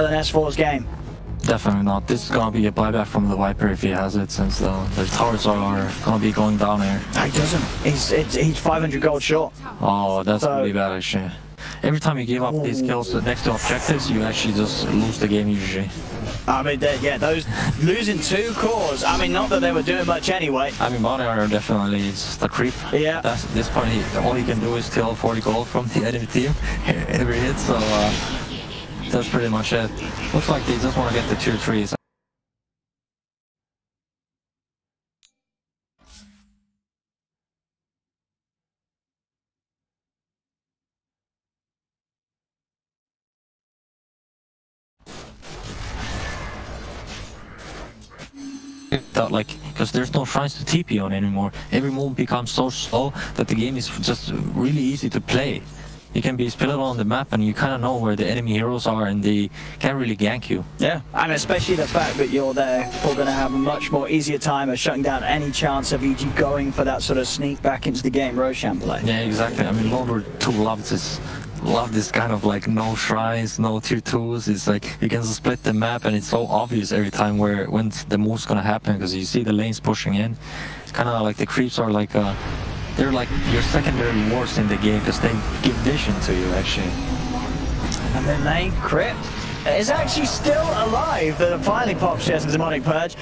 an S4's game. Definitely not. This is gonna be a buyback from the Viper if he has it, since the towers are gonna be going down here. No, he doesn't. He's 500 gold short. Oh, that's really bad actually. Every time you give up these kills next to objectives, you actually just lose the game usually. I mean, yeah, those losing 2 cores. I mean, not that they were doing much anyway. I mean, Bonnier definitely is the creep. Yeah. That's this part. All he can do is steal 40 gold from the enemy team every hit. So that's pretty much it. Looks like they just want to get the tier 3s. That, like, because there's no shrines to TP on anymore. Every move becomes so slow that the game is just really easy to play. You can be split on the map and you kind of know where the enemy heroes are and they can't really gank you. Yeah, and especially the fact that you're there, we're going to have a much more easier time of shutting down any chance of EG going for that sort of sneak back into the game Roshan play. Yeah, exactly. I mean, World War II love this kind of like no shrines, no tier 2s. It's like you can just split the map and it's so obvious every time when the move's gonna happen, because you see the lanes pushing in. It's kind of like the creeps are like they're like your secondary wards in the game because they give vision to you actually. And then lane crit is actually still alive. That finally pops Chess and Demonic Purge.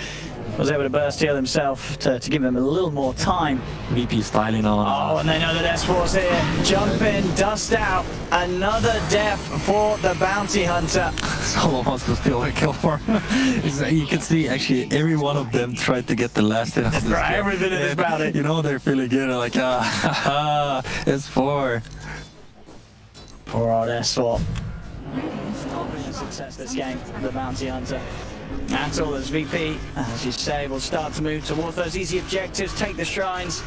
Was able to burst heal himself to give him a little more time. VP styling on. Oh, and they know that S4's here. Jump in, dust out. Another death for the bounty hunter. Solo wants to steal a kill for him. You can see actually every one of them tried to get the last hit of this right, every minute is about it. You know they're feeling good, like S4. Poor old S4. Success this game, the bounty hunter. That's all as VP, as you say, will start to move towards those easy objectives, take the shrines,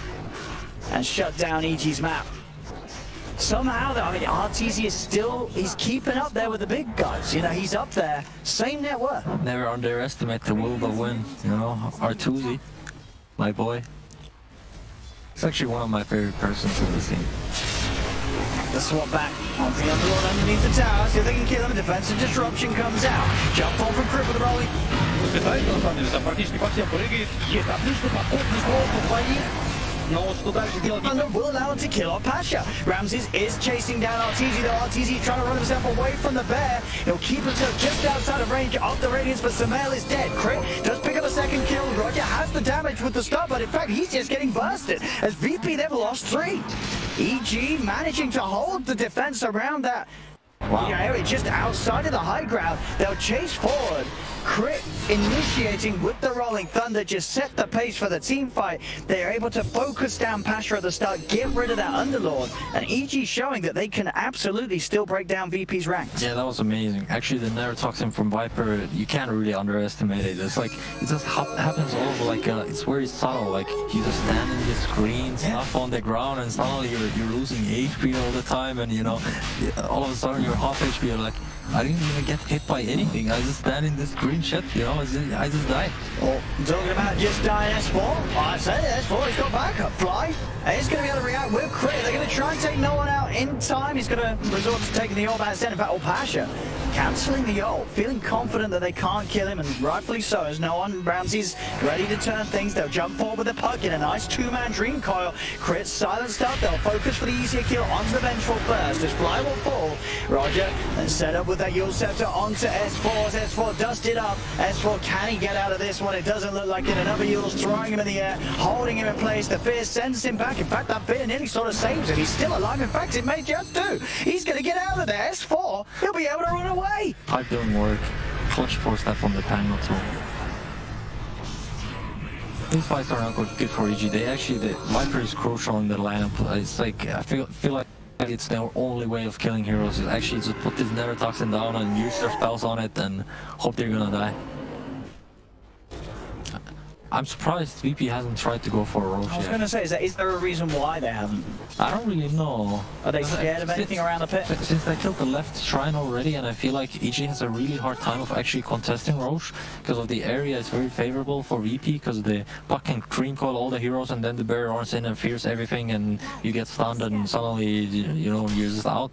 and shut down EG's map. Somehow, though, I mean, RTZ is still, he's keeping up there with the big guys. You know, he's up there, same net worth. Never underestimate the will to win, you know, Artusi, my boy. He's actually one of my favorite persons in this team. The swap back onto the Underlord underneath the tower, see if they can kill him. Defensive disruption comes out. Jump on from Crit with the rolling. Thunder will allow him to kill off Pasha. Ramses is chasing down RTZ, though RTZ trying to run himself away from the bear. He'll keep himself just outside of range of the radiance, but Sumail is dead. Crit does pick up a second kill. Roger has the damage with the stun, but in fact he's just getting bursted as VP they've lost 3. EG managing to hold the defense around that area just outside of the high ground. They'll chase forward. Crit initiating with the Rolling Thunder just set the pace for the team fight. They're able to focus down Pasha at the start, get rid of that Underlord, and EG showing that they can absolutely still break down VP's ranks. Yeah, that was amazing. Actually, the Neurotoxin from Viper, you can't really underestimate it. It's like, it just happens all over, like, it's very subtle. Like, you just stand in this green stuff on the ground and suddenly you're losing HP all the time, and you know, all of a sudden you're half HP, you're like, I didn't even get hit by anything. I just stand in this green shit, you know, I just died. Oh, talking about just dying S4. I say S4, he's got backup. Fly, he's going to be able to react with Crit. They're going to try and take no one out in time. He's going to resort to taking the ult back instead. In fact, Pasha cancelling the ult, feeling confident that they can't kill him, and rightfully so, as no one. Ramsey's ready to turn things. They'll jump forward with the puck in a nice 2-man dream coil. Crit silenced up. They'll focus for the easier kill onto the vengeful first as Fly will fall. Roger then set up with that Yule Scepter onto S4 as S4 dusted up. S4, can he get out of this one? It doesn't look like it. Another Yule's throwing him in the air, holding him in place. The fear sends him back. In fact, that fear nearly sort of saves him. He's still alive. In fact, it may just do. He's going to get out of there. S4, he'll be able to run away. Pipe doing work. Clutch force that from the panel too. These fights are not good for EG. They actually, the Viper is crucial in the lineup. It's like, I feel like it's their only way of killing heroes is actually just put this Neurotoxin down and use their spells on it and hope they're gonna die. I'm surprised VP hasn't tried to go for a Roche yet. I was going to say, is there a reason why they haven't? I don't really know. Are they scared of anything around the pit? Since they killed the left shrine already, and I feel like EG has a really hard time of actually contesting Roche because of the area is very favorable for VP because the Buck can cream coil all the heroes and then the bear runs in and fears everything and you get stunned and suddenly, you know, you're just out.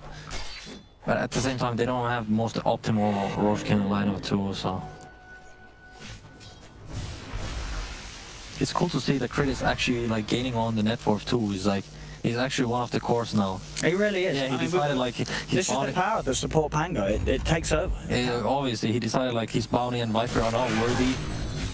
But at the same time, they don't have most optimal Roshkin lineup too, so. It's cool to see that Crit is actually like gaining on the net worth too. He's actually one of the cores now. He really is. Yeah, he decided like this is the power of the support Pango. It takes over. Yeah, obviously, he decided like his Bounty and Viper are not worthy.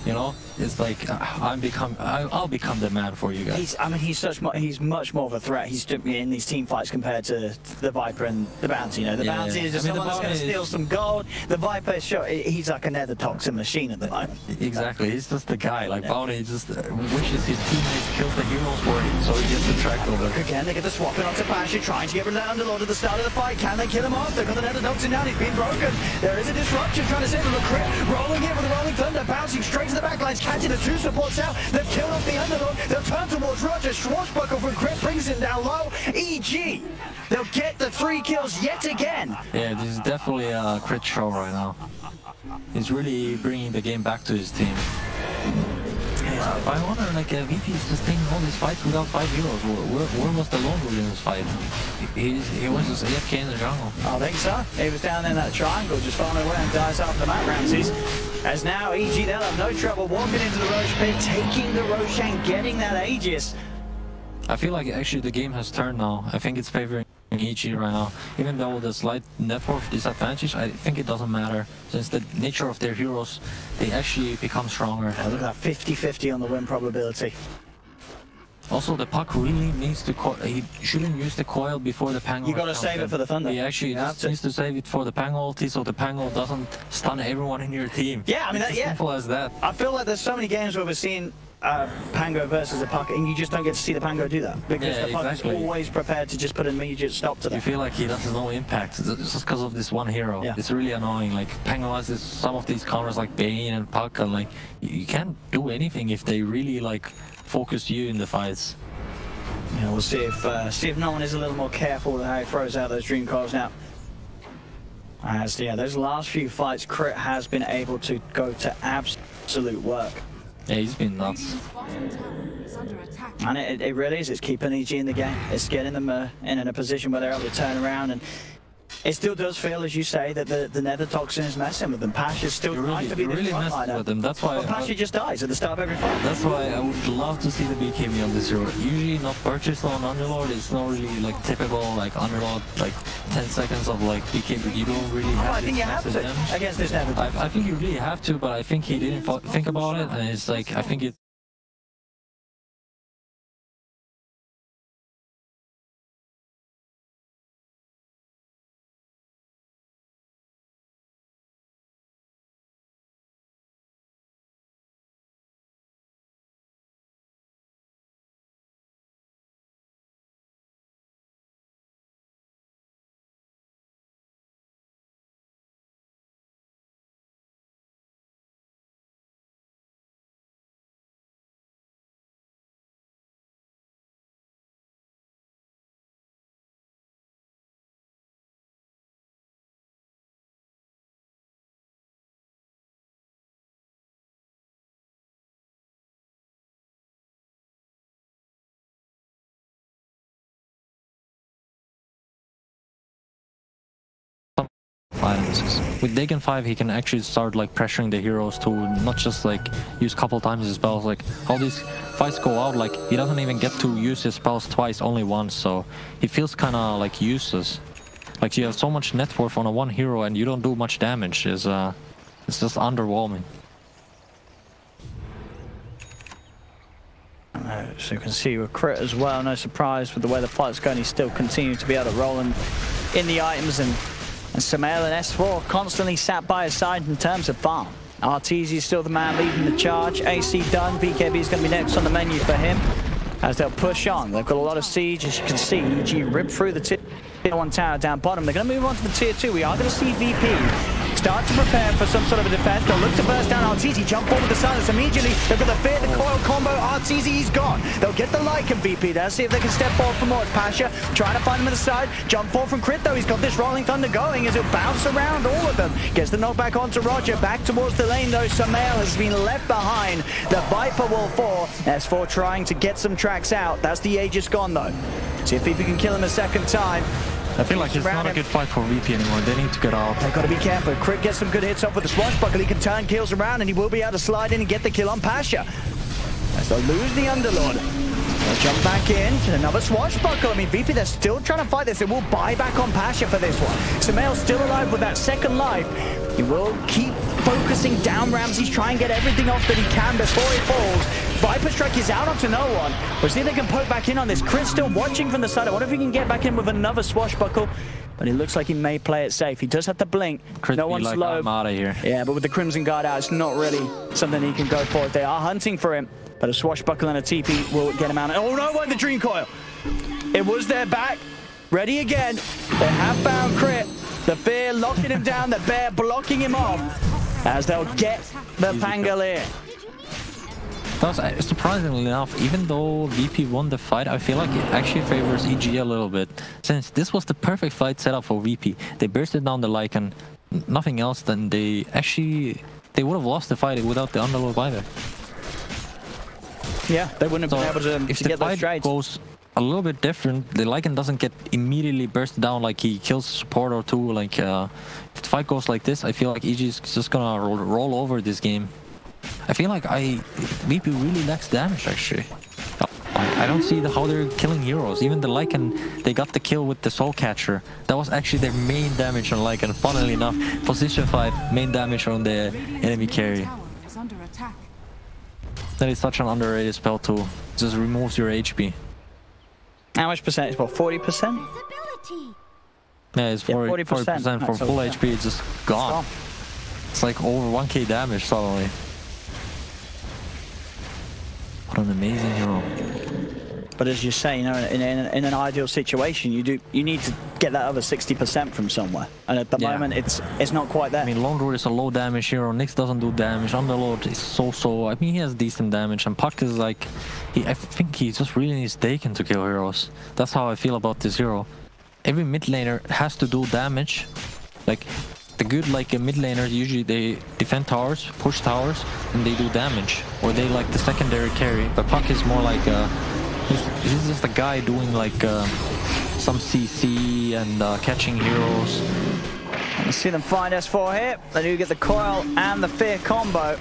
You know, it's like I'll become the man for you guys. He's much more of a threat. He's in these team fights compared to the Viper and the Bounty. You know, the Bounty is just someone that's going to steal some gold. The Viper, sure, he's like a nether toxin machine at the moment. Exactly, he's just the guy. Like Bounty just wishes his teammates kills the heroes for him, so he gets the track over. Again, they get the swapping onto Pasha, trying to get rid of that Underlord at the start of the fight. Can they kill him off? They've got the nether toxin down. He's been broken. There is a disruption trying to save him a crit. Rolling in with the rolling thunder, bouncing straight to the backlines, catching the two supports out. They've killed off the Underlord. They'll turn towards Roger. Schwarzbuckle from Crit brings him down low. EG, they'll get the 3 kills yet again. Yeah, this is definitely a Crit show right now. He's really bringing the game back to his team. I wonder, like, VP is just taking all these fights without 5 heroes. Where was the Lone Wolf in this fight? He was just AFK in the jungle. I think so. He was down in that triangle, just following away and dies after the map Ramses. As now, EG, they'll have no trouble walking into the Roche pit, taking the Roshan, getting that Aegis. I feel like actually the game has turned now. I think it's favoring EG right now. Even though the slight network disadvantage, I think it doesn't matter. Since the nature of their heroes, they actually become stronger. Oh, look at that 50-50 on the win probability. Also, the Puck really needs to... he shouldn't use the coil before the Pango. You gotta save it for the Thunder. He actually just needs to save it for the Pango ulti, so the Pango doesn't stun everyone in your team. Yeah, I mean, it's as simple as that. I feel like there's so many games where we're seeing Pango versus a Puck, and you just don't get to see the Pango do that. Because the Puck is always prepared to just put an immediate stop to that. You feel like he does no impact, it's just because of this one hero. Yeah. It's really annoying. Like, Pango has some of these counters like Bane and Puck, and like, you can't do anything if they really like focus you in the fights. Yeah, we'll see if Nolan is a little more careful with how he throws out those dream coils now. As yeah, those last few fights, Crit has been able to go to absolute work. Yeah, he's been nuts. And it really is. It's keeping EG in the game. It's getting them in a position where they're able to turn around. And it still does feel, as you say, that the nether toxin is messing with them. Pasha's still trying to be the frontliner. With them. That's why Pasha just dies at the start of every fight. That's why I would love to see the BKB on this hero. Usually not purchased on Underlord. It's not really like typical like Underlord, like 10 seconds of like BKB. You don't really have I think you have to against this nether. I think you really have to, but I think he didn't think about it, and it's like I think it. With Dagon 5, he can actually start like pressuring the heroes to not just like use a couple times his spells. Like all these fights go out, like he doesn't even get to use his spells twice, only once. So he feels kind of like useless. Like you have so much net worth on a one hero and you don't do much damage. It's just underwhelming. So you can see with Crit as well, no surprise with the way the fight's going, he's still continuing to be able to roll in the items, and Sumail and S4 constantly sat by his side in terms of farm. Arteezy is still the man leading the charge. AC done, BKB is going to be next on the menu for him as they'll push on. They've got a lot of siege, as you can see. EG ripped through the tier 1 tower down bottom. They're going to move on to the tier 2. We are going to see VP start to prepare for some sort of a defense. They'll look to burst down Arteezy, jump forward with the silence immediately. They've got the fear, the coil combo. Arteezy, he's gone. They'll get the Lycan VP there, see if they can step forward for more. Pasha trying to find him at the side. Jump forward from Crit though. He's got this rolling thunder going as he'll bounce around all of them. Gets the knockback onto Roger. Back towards the lane though. Sumail has been left behind. The Viper will fall. S4 trying to get some tracks out. That's the Aegis gone though. See if VP can kill him a second time. I feel like it's not a good fight for VP anymore. They need to get out. They've got to be careful. Crit gets some good hits off with the Swashbuckle. He can turn kills around, and he will be able to slide in and get the kill on Pasha. As they'll lose the Underlord. They'll jump back in. Another Swashbuckle. I mean, VP, they're still trying to fight this. They will buy back on Pasha for this one. Sumail's still alive with that second life. He will keep focusing down Ramses, try and get everything off that he can before he falls. Viper Strike is out onto no one. We'll see if they can poke back in on this. Crit still watching from the side. I wonder if he can get back in with another Swashbuckle. But it looks like he may play it safe. He does have to blink. Crit no one's like, low. I'm out of here. Yeah, but with the Crimson Guard out, it's not really something he can go for. They are hunting for him. But a Swashbuckle and a TP will get him out. Oh no, the Dream Coil. It was their back. Ready again. They have found Crit. The Fear locking him down. The Bear blocking him off. As they'll get the Pangolier. That's surprisingly enough, even though VP won the fight, I feel like it actually favors EG a little bit. Since this was the perfect fight setup for VP. They bursted down the Lycan, nothing else, then they would have lost the fight without the Underlord buyback. Yeah, they wouldn't have been able to if the get those fight trades. goes a little bit different, the Lycan doesn't get immediately bursted down like he kills a support or two. Like if the fight goes like this, I feel like EG is just gonna roll over this game. I feel like VP really lacks damage actually. I don't see how they're killing heroes. Even the Lycan, they got the kill with the Soul Catcher. That was actually their main damage on Lycan. Funnily enough, position 5, main damage on the enemy carry. That is such an underrated spell too. It just removes your HP. How much percentage? What, 40%? Yeah, it's 40% for full HP. It's just gone. It's like over 1k damage suddenly. What an amazing hero. But as you say, you know, in an ideal situation, you need to get that other 60% from somewhere. And at the moment, it's not quite there. I mean, Lone Druid is a low damage hero. Nyx doesn't do damage. Underlord is so. I mean, he has decent damage. And Puck is like, I think he just really needs Daken to kill heroes. That's how I feel about this hero. Every mid laner has to do damage. Like the good mid laners, usually they defend towers, push towers, and they do damage. Or they like the secondary carry. But Puck is more like he's just a guy doing like some CC and catching heroes. Let's see them find S4 here. They do get the Coil and the Fear combo.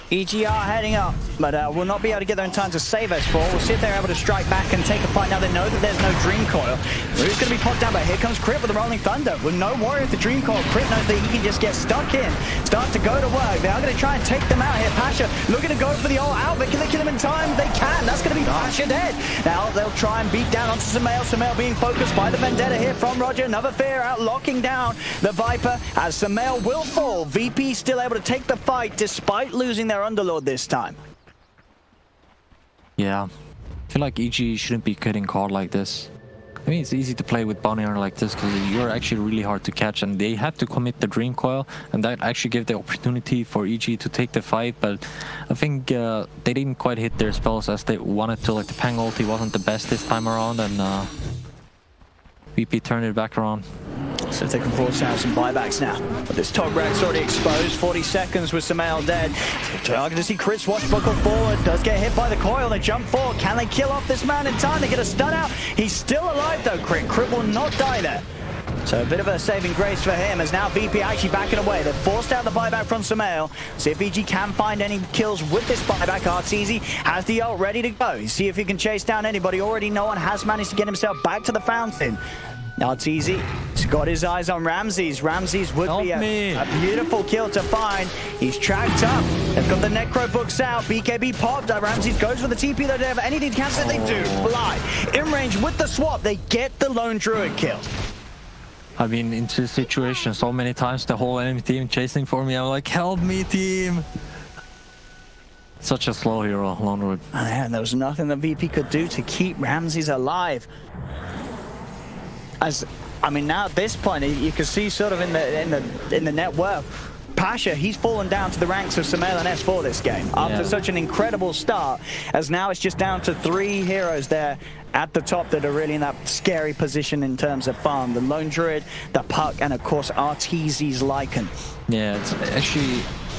EG are heading up, but will not be able to get there in time to save S4. We'll see if they're able to strike back and take a fight. Now they know that there's no Dream Coil. Who's going to be popped down, but here comes Crit with the Rolling Thunder. With no worry of the Dream Coil, Crit knows that he can just get stuck in, start to go to work. They are going to try and take them out here. Pasha looking to go for the ult out, but can they kill him in time? They can. That's going to be Pasha dead. Now they'll try and beat down onto Sumail. Sumail being focused by the Vendetta here from Roger. Another Fear out, locking down the Viper as Sumail will fall. VP still able to take the fight despite losing their Underlord this time. Yeah, I feel like EG shouldn't be getting caught like this. I mean, it's easy to play with Bounty Hunter like this because you're actually really hard to catch, and they had to commit the Dream Coil, and that actually gave the opportunity for EG to take the fight. But I think they didn't quite hit their spells as they wanted to. Like the Pang ulti wasn't the best this time around, and VP turned it back around. So if they can force out some buybacks now. But this top rack's already exposed. 40 seconds with Sumail dead. Target to see Crit Swashbuckle forward. Does get hit by the coil. They jump forward. Can they kill off this man in time? They get a stun out. He's still alive though, Crit. Crit will not die there. So a bit of a saving grace for him as now VP actually backing away. They've forced out the buyback from Sumail. See if EG can find any kills with this buyback. Arteezy has the ult ready to go. See if he can chase down anybody. Already no one has managed to get himself back to the fountain. Arteezy has got his eyes on Ramses. Ramses would be a beautiful kill to find. He's tracked up. They've got the Necro books out. BKB popped. Ramses goes for the TP. They don't have anything to cancel it. They do fly. In range with the swap. They get the Lone Druid kill. I've been into this situation so many times. The whole enemy team chasing for me. I'm like, help me, team. Such a slow hero, Lone Druid. Man, there was nothing that VP could do to keep Ramses alive. I mean, now at this point, you can see sort of in the net worth, Pasha, he's fallen down to the ranks of Sumail and S4 this game after such an incredible start. As now it's just down to 3 heroes there at the top that are really in that scary position in terms of farm: the Lone Druid, the Puck, and of course Arteezy's Lycan. Yeah,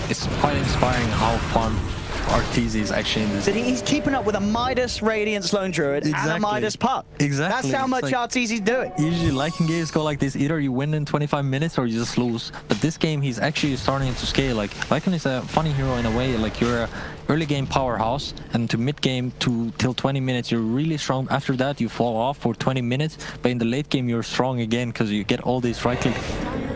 it's quite inspiring how fun Arteezy is actually in this. That he's keeping up with a Midas Radiance Lone Druid and a Midas Puck. Exactly. That's how much like, Arteezy's doing. Usually Lycan games go like this, either you win in 25 minutes or you just lose. But this game he's actually starting to scale. Like Lycan is a funny hero in a way, like you're a early game powerhouse and to mid game till 20 minutes you're really strong. After that you fall off for 20 minutes, but in the late game you're strong again because you get all these right click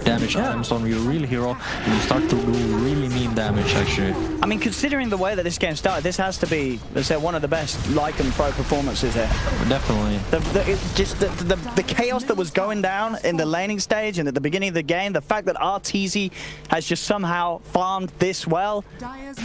damage items on your real hero and you start to do really mean damage actually. I mean, considering the way that this game started, this has to be, let's say, one of the best Lycan Pro performances here. Definitely. The chaos that was going down in the laning stage and at the beginning of the game, the fact that Arteezy has just somehow farmed this well.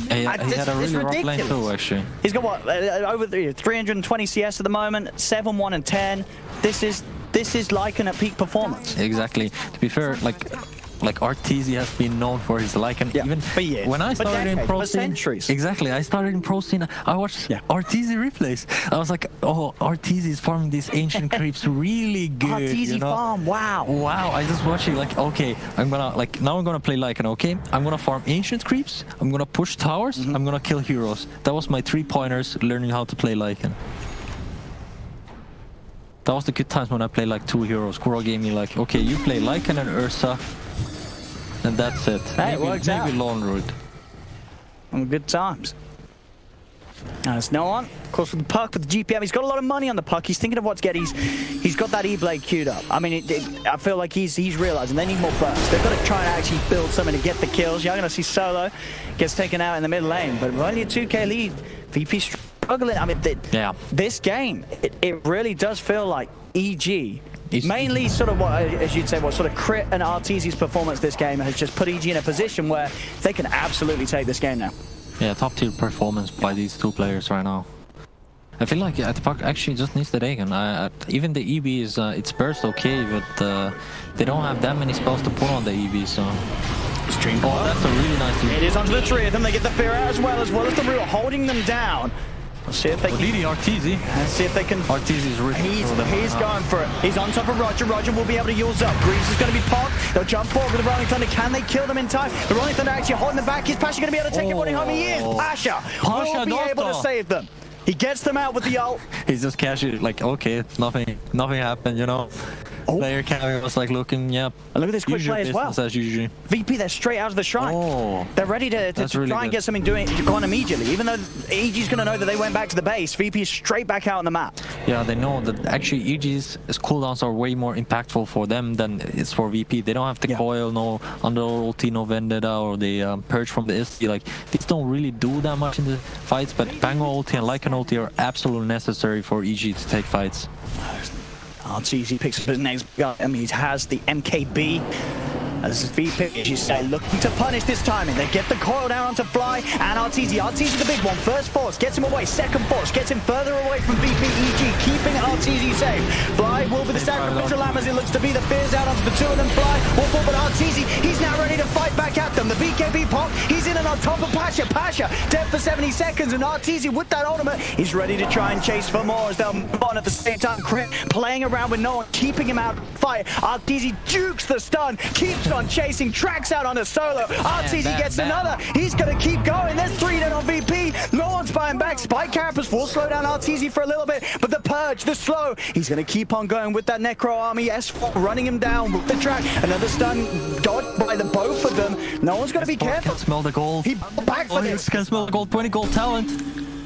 He had a really rough lane too, actually. He's got what, over 320 CS at the moment, 7-1 and 10. This is Lycan at peak performance. Exactly. To be fair, like Arteezy has been known for his Lycan. Even for years. When I started in pro scene, centuries. Exactly. I started in pro scene. I watched Arteezy replays. I was like, oh, Arteezy is farming these ancient creeps really good. Arteezy farm. Wow. Wow. I just watched it like, okay, I'm gonna play Lycan. Okay, I'm gonna farm ancient creeps. I'm gonna push towers. I'm gonna kill heroes. That was my 3 pointers learning how to play Lycan. That was the good times when I played like 2 heroes. Kuro gave me like, okay, you play Lycan and Ursa, and that's it. Hey, maybe Lone Druid. Good times. Now there's no one. Of course, with the puck, with the GPM, he's got a lot of money on the puck. He's thinking of what to get. He's got that E-Blade queued up. I mean, I feel like he's realizing they need more bursts. They've got to try and actually build something to get the kills. You're going to see Solo gets taken out in the mid lane, but with only a 2K lead, VP struggling. I mean, this game, it really does feel like EG. Mainly sort of what, as you'd say, what sort of Crit and Arteezy's performance this game has just put EG in a position where they can absolutely take this game now. Yeah, top tier performance by these 2 players right now. I feel like the puck actually just needs the Dagon. Even the EB is, it's burst okay, but they don't have that many spells to put on the EB, so... Stream oh, that's a really nice team. It is onto the 3 of them. They get the fear out as well as the Rue holding them down. Let's see if they can... Arteezy. Let's see if they can... Arteezy's really... He's going for it. He's on top of Roger. Roger will be able to use up. Greaves is going to be popped. They'll jump forward with the Rolling Thunder. Can they kill them in time? The Rolling Thunder actually holding them back. Is Pasha going to be able to take everybody home? He is. Pasha will be able to save them. He gets them out with the ult. He's just casually like, okay, nothing happened, you know. Player Caviar was like looking, yep. And look at this quick play as well. As usual. VP, they're straight out of the shrine. They're ready to really try and get something going immediately. Even though EG's going to know that they went back to the base, VP is straight back out on the map. Yeah, they know that actually EG's cooldowns are way more impactful for them than it's for VP. They don't have the coil, no under ulti, no vendetta, or the purge from the SD. Like, these don't really do that much in the fights, but Pango ulti and Lycan ulti are absolutely necessary for EG to take fights. Arteezy picks up his next gun. I mean, he has the MKB. As VP, as you say, looking to punish this timing. They get the coil down onto Fly and Arteezy. Arteezy the big one. First force gets him away. Second force gets him further away from VP. EG keeping Arteezy safe. Fly will be the sacrificial lamb as it looks to be. The fears out onto the 2 of them. Fly will fall, but Arteezy, he's now ready to fight back at them. The BKB pop, he's in and on top of Pasha. Pasha dead for 70 seconds, and Arteezy with that ultimate, he's ready to try and chase for more as they'll move on at the same time. Crit playing around with no one, keeping him out of the fight. Arteezy dukes the stun, keeps on chasing, tracks out on a Solo. Arteezy gets another. He's going to keep going. There's 3 dead on VP. No one's buying back. Spike Carapace will slow down Arteezy for a little bit, but the Purge, the slow, he's going to keep on going with that Necro army. S4 running him down with the track. Another stun dodged by the both of them. No one's going to be careful. Can smell the gold. He back for this. Can smell the gold. 20 gold talent.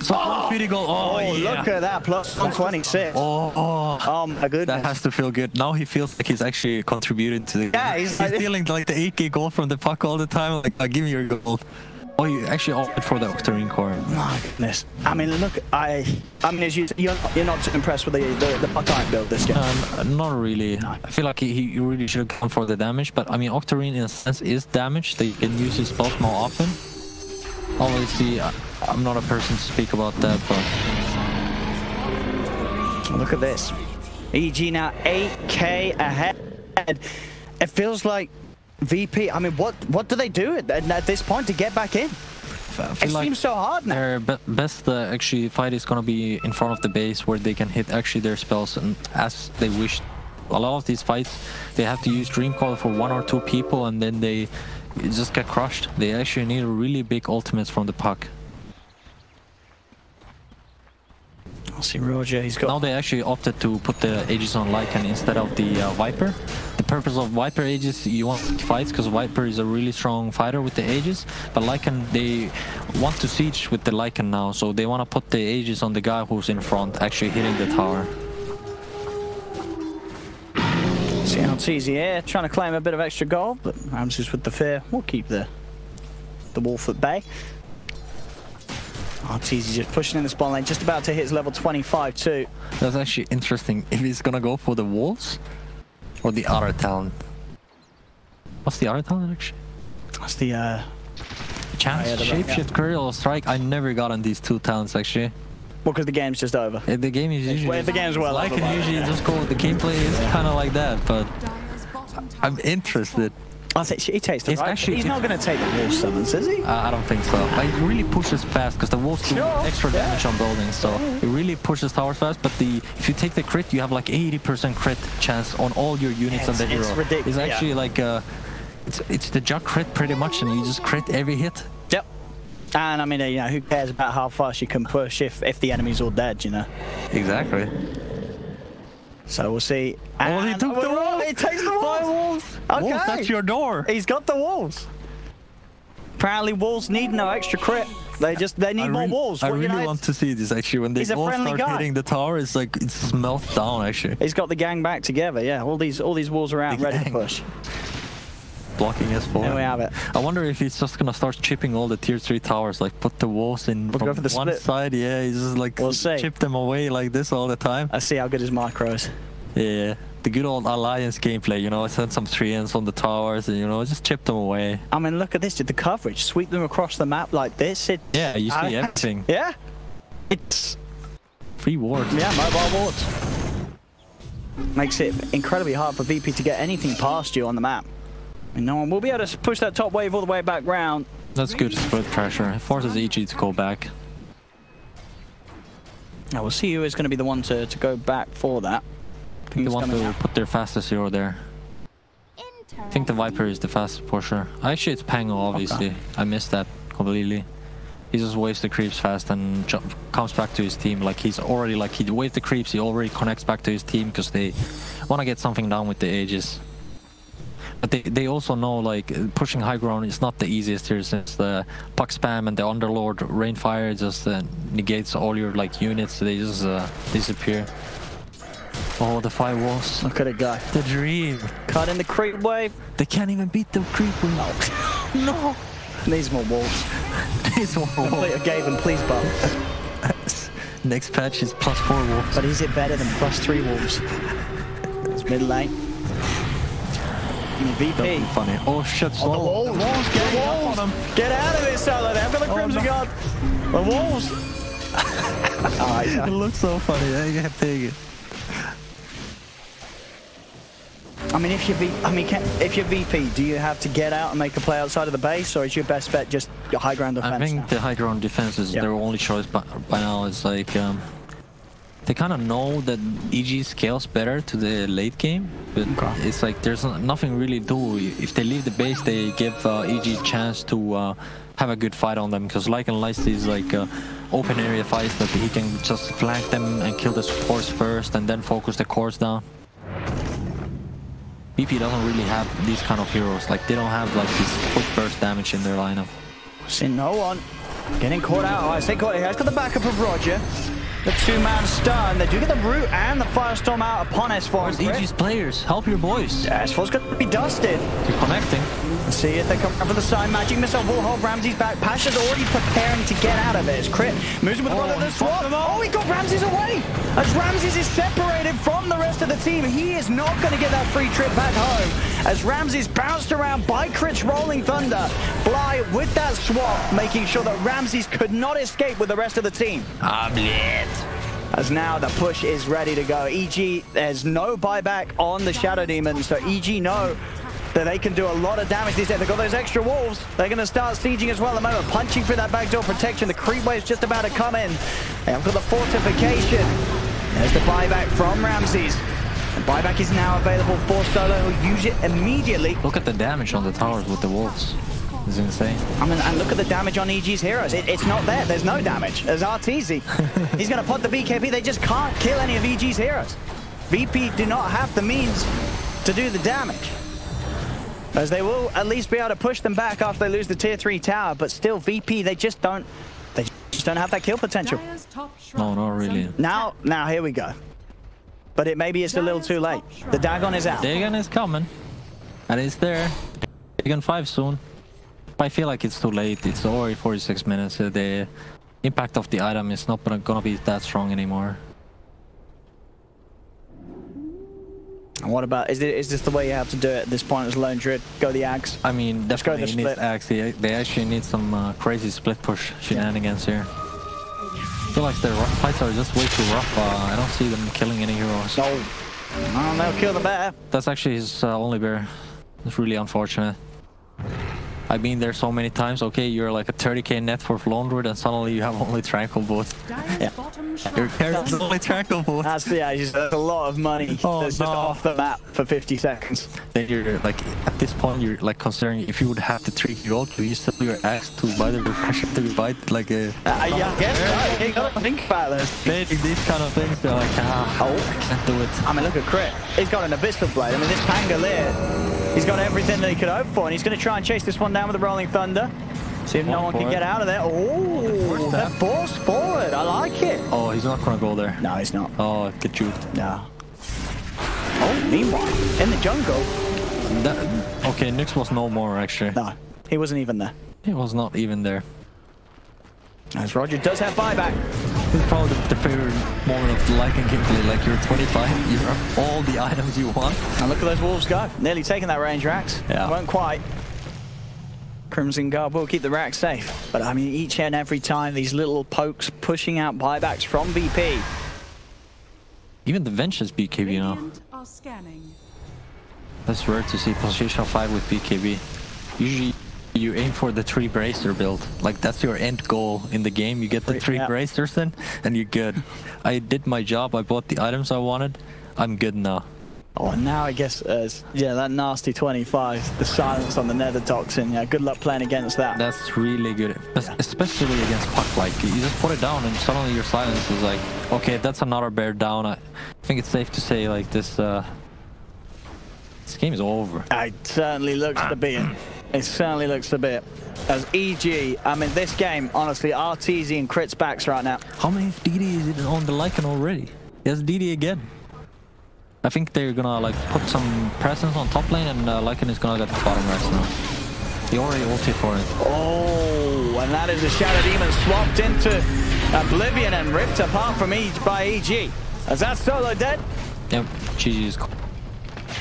So 50 gold. Look at that. Plus 126. Oh my goodness. That has to feel good. Now he feels like he's actually contributing to the game. Yeah, he's stealing like the 8k gold from the puck all the time. Like, give me your gold. Oh, you actually opted for the Octarine core. My goodness. I mean, look, I mean, as you're not too impressed with the puck build this game? Not really. No. I feel like he really should have gone for the damage, but I mean, Octarine in a sense is damage. They can use his spells more often. Obviously, I'm not a person to speak about that, but... Look at this. EG now 8k ahead. It feels like VP, I mean, what do they do at this point to get back in? It seems so hard now. Their best actually fight is going to be in front of the base where they can hit actually their spells and as they wish. A lot of these fights, they have to use Dream Coil for 1 or 2 people and then they just get crushed. They actually need really big ultimates from the puck. I'll see Roger. He's got. Now they actually opted to put the Aegis on Lycan instead of the Viper. The purpose of Viper Aegis, you want fights because Viper is a really strong fighter with the Aegis, but Lycan, they want to siege with the Lycan now, so they want to put the Aegis on the guy who's in front, actually hitting the tower. See how it's easy here, trying to claim a bit of extra gold, but Ramses with the fear will keep the wolf at bay. Arteezy just pushing in the spawn lane, just about to hit his level 25 too. That's actually interesting. If he's gonna go for the wolves or the other talent. What's the other talent actually? That's the Chance, Shapeshift, Courier, or Strike. I never got on these two talents actually. Well, because the game's just over. The game is usually... Well, the game's well over. I can usually just go... The gameplay is kind of like that, but I'm interested. I think he takes the right. Actually, he's not going to take the wolf summons, is he? I don't think so. But it really pushes fast because the wolves do extra damage on buildings, so it really pushes towers fast. But if you take the crit, you have like 80% crit chance on all your units on the hero. It's ridiculous. It's actually like it's the Jug crit pretty much, and you just crit every hit. Yep. And I mean, you know, who cares about how fast you can push if the enemy's all dead, you know? Exactly. So we'll see. Oh, he took the wolves! He takes the wolves! Okay. Wolves, that's your door! He's got the wolves! Apparently wolves need no extra crit. They need more wolves. I really want to see this actually. When they all start hitting the tower, it's like it's melts down actually. He's got the gang back together, yeah. All these wolves are out ready to push. Blocking S4. There we have it. I wonder if he's just gonna start chipping all the tier 3 towers, like put the wolves in from one split side, yeah, he's just like chip them away like this all the time. Let's see how good his micros. Yeah, the good old Alliance gameplay, you know, send some 3Ns on the towers and, you know, just chip them away. I mean, look at this, the coverage, sweep them across the map like this. Yeah, you see everything. Yeah. It's... Free wards. Yeah, mobile wards. Makes it incredibly hard for VP to get anything past you on the map. And no one will be able to push that top wave all the way back round. That's good split pressure. It forces EG to go back. Now we'll see who is going to be the one to go back for that. I think they want to put their fastest hero there. I think the Viper is the fastest pusher. Actually, it's Pango, obviously. Okay. I missed that completely. He just waves the creeps fast and comes back to his team. Like he's already, like he waves the creeps, he already connects back to his team because they want to get something down with the Aegis. But they also know like pushing high ground is not the easiest here, since the puck spam and the Underlord Rainfire just negates all your like units. They just disappear. Oh, the 5 wolves. Look at it go. The dream. Cut in the creep wave. They can't even beat the creep wave. No. No. Needs more wolves. Needs more wolves. Complete a Gaven, please, buff. Next patch is +4 wolves. But is it better than +3 wolves? It's mid lane. VP. Funny. Oh shit, Solo. Oh, the wolves. Get wolves. On them. Get out of it, Solo. They've got the Crimson Guard. The wolves. Oh, yeah. It looks so funny. You have to take it. I mean, if you're VP, do you have to get out and make a play outside of the base, or is your best bet just your high ground defense? I think the high ground defense is their only choice by now. It's like they kind of know that EG scales better to the late game, but it's like there's nothing really do. If they leave the base, they give EG chance to have a good fight on them, because Lycan likes these like open area fights that he can just flank them and kill the supports first and then focus the cores down. VP doesn't really have these kind of heroes. Like they don't have like this quick burst damage in their lineup. See no one getting caught out. I say caught. He has got the backup of Roger. The 2-man stun. They do get the root and the firestorm out upon S4. EG's players, help your boys. Yeah, S4's going to be dusted. They're connecting. Let's see if they come for the side. Magic missile will hold Ramses back. Pasha's already preparing to get out of it. It's crit. Moves him with the brother of the swap. Oh, he got Ramses away. As Ramses is separated from the rest of the team, he is not going to get that free trip back home. As Ramses bounced around by Crit's Rolling Thunder. Bly with that swap, making sure that Ramses could not escape with the rest of the team. As now the push is ready to go. EG, there's no buyback on the Shadow Demon, so EG know that they can do a lot of damage these days. They've got those extra wolves. They're going to start sieging as well at the moment, punching through that backdoor protection. The creep wave's just about to come in. They have got the fortification. There's the buyback from Ramses. The buyback is now available for Solo, who'll use it immediately. Look at the damage on the towers with the wolves. is insane. I mean, and look at the damage on EG's heroes. It's not there. There's no damage. There's RTZ. He's going to put the BKB. They just can't kill any of EG's heroes. VP do not have the means to do the damage. As they will at least be able to push them back after they lose the tier 3 tower, but still VP, they just don't have that kill potential. No, not really. Now here we go. But it maybe it's a little too late. The Dagon is out. Dagon is coming. And it's there. Dagon 5 soon. I feel like it's too late. It's already 46 minutes. The impact of the item is not gonna be that strong anymore. And what about, is this the way you have to do it at this point as Lone Druid? Go the Axe? I mean, definitely need Axe. They actually need some crazy split push shenanigans here. I feel like their fights are just way too rough. I don't see them killing any heroes. No. Oh, they'll kill the bear. That's actually his only bear. It's really unfortunate. I've been there so many times. Okay, you're like a 30k net for Lone Druid and suddenly you have only Tranquil Boots. Yeah. Your character's only Tranquil Boots. That's a lot of money that's just off the map for 50 seconds. Then you're like, at this point, you're like considering if you would have the 3 gold, you still your axe to buy the refresher to buy like a... yeah, I guess so. You gotta think about this. These kind of things, they're like, I can't do it. I mean, look at Crit. He's got an Abyssal Blade. I mean, this Pangolier, he's got everything that he could hope for, and he's going to try and chase this one down with the Rolling Thunder. See if no one can get out of there. Oh, that force forward. I like it. Oh, he's not going to go there. No, he's not. Oh, get juked. No. Oh, meanwhile, in the jungle. Okay, Nyx was no more, actually. No, he wasn't even there. He was not even there. As Roger does have buyback. It's probably the favorite moment of the Lycan gameplay. Like, you're 25, you have all the items you want. And look at those wolves go. Nearly taking that range Rax. Yeah. Weren't quite. Crimson Guard will keep the rack safe. But I mean, each and every time, these little pokes pushing out buybacks from VP. Even the Ventures BKB, you know. That's rare to see position 5 with BKB. Usually, you aim for the 3 bracer build. Like, that's your end goal in the game. You get the 3 bracers in, and you're good. I did my job. I bought the items I wanted. I'm good now. Oh, and now I guess, yeah, that nasty 25, the silence on the Nether Toxin. Yeah, good luck playing against that. That's really good, especially against Puck. Like, you just put it down and suddenly your silence is like, okay, that's another bear down. I think it's safe to say, like, this game is over. It certainly looks to be it. It certainly looks to be it. As EG, I mean, this game, honestly, RTZ and Crit's backs right now. How many DD is it on the Lycan already? Yes, DD again. I think they're gonna like put some presence on top lane and Lycan is gonna get the bottom right now. He already ulted for it. Oh, and that is a Shadow Demon swapped into Oblivion and ripped apart from by EG. Is that solo dead? Yep, GG's cool.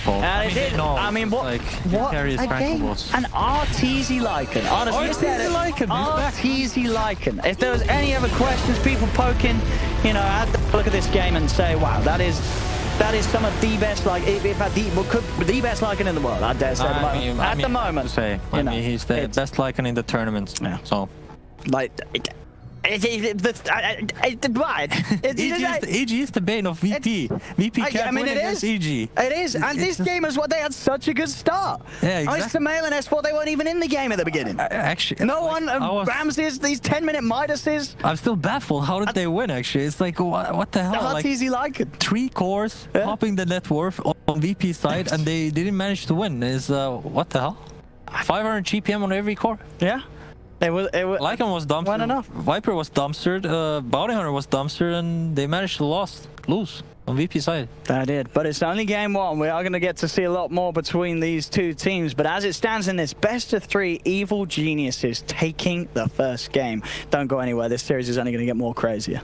And it did. No, I mean, what like, again? An RTZ Lycan. Honestly, RTZ Lycan. If there was any other questions, people poking, you know, I'd look at this game and say, wow, that is some of the best, like, if the best Lycan in the world, I dare say. At the moment, he's the best Lycan in the tournaments. Yeah. So, like, EG is the bane of VP. VP can't win against EG. It is, and this game is what they had such a good start. Yeah, exactly. Sumail and S4, they weren't even in the game at the beginning. Actually, no one. Ramses, these 10-minute Midases. I'm still baffled. How did they win? Actually, it's like what the hell? How easy like it? 3 cores, popping the net worth on VP side, and they didn't manage to win. Is what the hell? 500 GPM on every core. Yeah. Lycan was dumpstered. Enough. Viper was dumpstered. Bounty Hunter was dumpstered, and they managed to lose on VP side. They did, but it's only game 1. We are going to get to see a lot more between these two teams. But as it stands in this best of 3, Evil Geniuses taking the first game. Don't go anywhere. This series is only going to get more crazier.